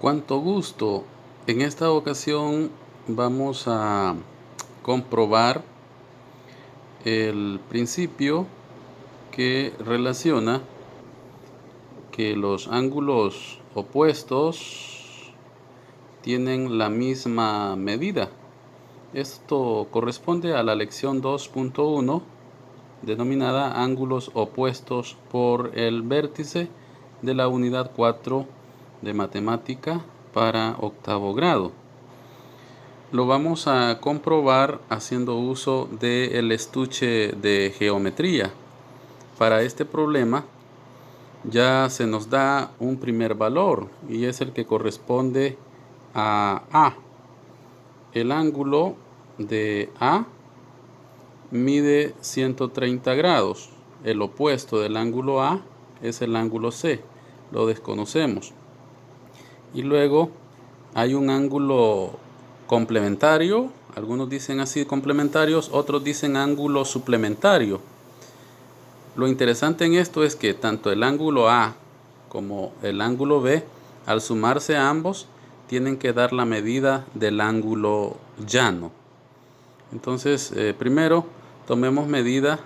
Cuánto gusto. En esta ocasión vamos a comprobar el principio que relaciona que los ángulos opuestos tienen la misma medida. Esto corresponde a la lección 2.1 denominada ángulos opuestos por el vértice de la unidad 4 de matemática para octavo grado. Lo vamos a comprobar haciendo uso del estuche de geometría. Para este problema ya se nos da un primer valor y es el que corresponde a A. El ángulo de A mide 130 grados. El opuesto del ángulo A es el ángulo C. Lo desconocemos. Y luego hay un ángulo complementario. Algunos dicen así complementarios, otros dicen ángulo suplementario. Lo interesante en esto es que tanto el ángulo A como el ángulo B, al sumarse a ambos, tienen que dar la medida del ángulo llano. Entonces, primero tomemos medida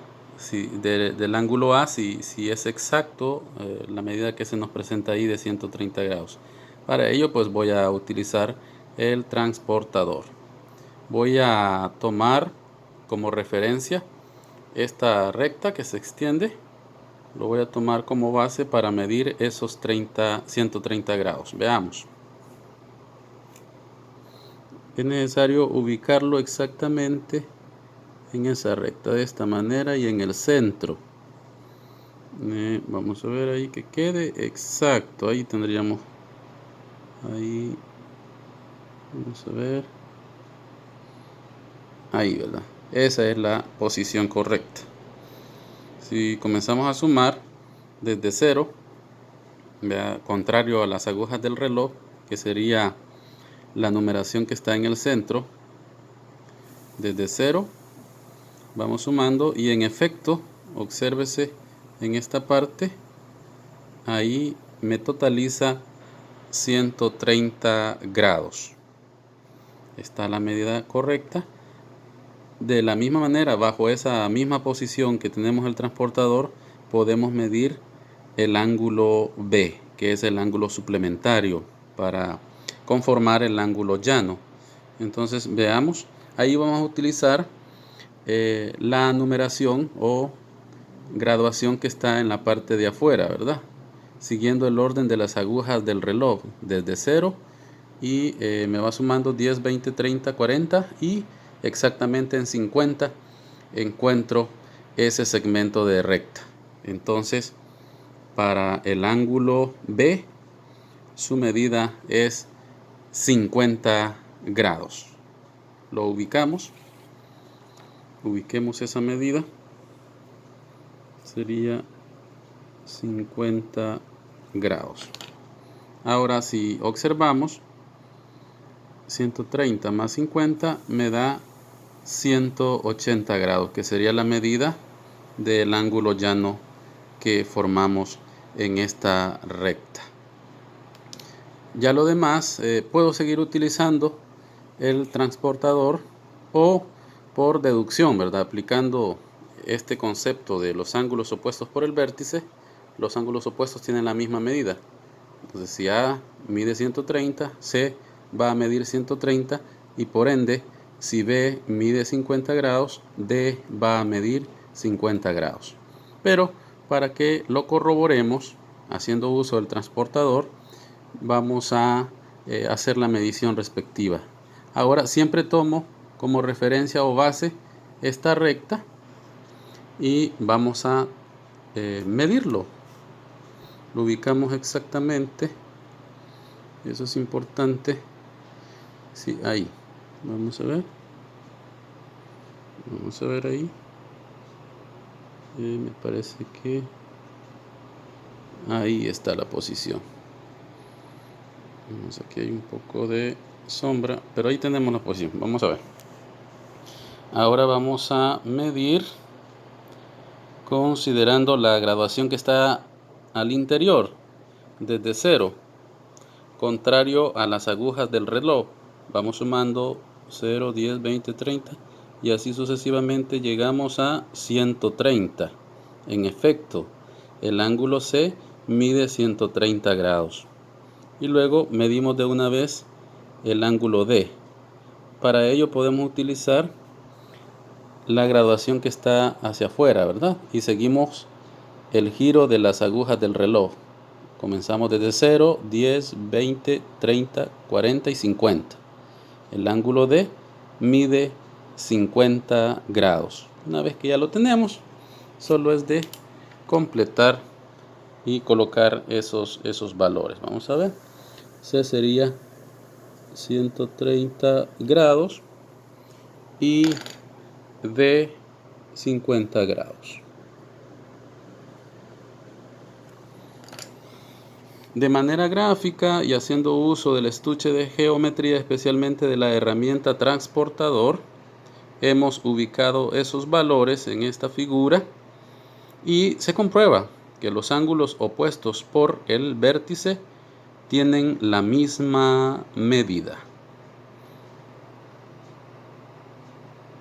del ángulo A, si es exacto la medida que se nos presenta ahí de 130 grados. Para ello, pues voy a utilizar el transportador. Voy a tomar como referencia esta recta que se extiende. Lo voy a tomar como base para medir esos 130 grados. Veamos. Es necesario ubicarlo exactamente en esa recta de esta manera y en el centro. Vamos a ver ahí que quede exacto. Ahí tendríamos, ahí, vamos a ver, ahí, ¿verdad? Esa es la posición correcta. Si comenzamos a sumar desde cero, ¿verdad? Contrario a las agujas del reloj, que sería la numeración que está en el centro, desde cero vamos sumando y en efecto, obsérvese en esta parte, ahí me totaliza 130 grados. Está la medida correcta. De la misma manera, bajo esa misma posición que tenemos el transportador, podemos medir el ángulo B, que es el ángulo suplementario para conformar el ángulo llano. Entonces veamos, ahí vamos a utilizar la numeración o graduación que está en la parte de afuera, ¿verdad? Siguiendo el orden de las agujas del reloj, desde 0 y me va sumando 10, 20, 30, 40 y exactamente en 50 encuentro ese segmento de recta. Entonces, para el ángulo B, su medida es 50 grados. Lo ubicamos. Ubiquemos esa medida. Sería 50 grados. Ahora, si observamos, 130 más 50 me da 180 grados, que sería la medida del ángulo llano que formamos en esta recta. Ya lo demás, puedo seguir utilizando el transportador o por deducción, ¿verdad? Aplicando este concepto de los ángulos opuestos por el vértice, los ángulos opuestos tienen la misma medida. Entonces, si A mide 130, C va a medir 130 y por ende, si B mide 50 grados, D va a medir 50 grados. Pero para que lo corroboremos, haciendo uso del transportador, vamos a hacer la medición respectiva. Ahora siempre tomo como referencia o base esta recta y vamos a medirlo. Lo ubicamos exactamente. Eso es importante. Sí, ahí. Vamos a ver. Vamos a ver ahí. Me parece que ahí está la posición. Vamos, aquí hay un poco de sombra, pero ahí tenemos la posición. Vamos a ver. Ahora vamos a medir considerando la graduación que está al interior, desde 0. contrario a las agujas del reloj. Vamos sumando 0, 10, 20, 30 y así sucesivamente llegamos a 130. En efecto, el ángulo C mide 130 grados. Y luego medimos de una vez el ángulo D. Para ello podemos utilizar la graduación que está hacia afuera, ¿verdad? Y seguimos el giro de las agujas del reloj. Comenzamos desde 0, 10, 20, 30, 40 y 50. El ángulo D mide 50 grados. Una vez que ya lo tenemos, solo es de completar y colocar esos valores. Vamos a ver. C sería 130 grados y D 50 grados. De manera gráfica y haciendo uso del estuche de geometría, especialmente de la herramienta transportador, hemos ubicado esos valores en esta figura y se comprueba que los ángulos opuestos por el vértice tienen la misma medida.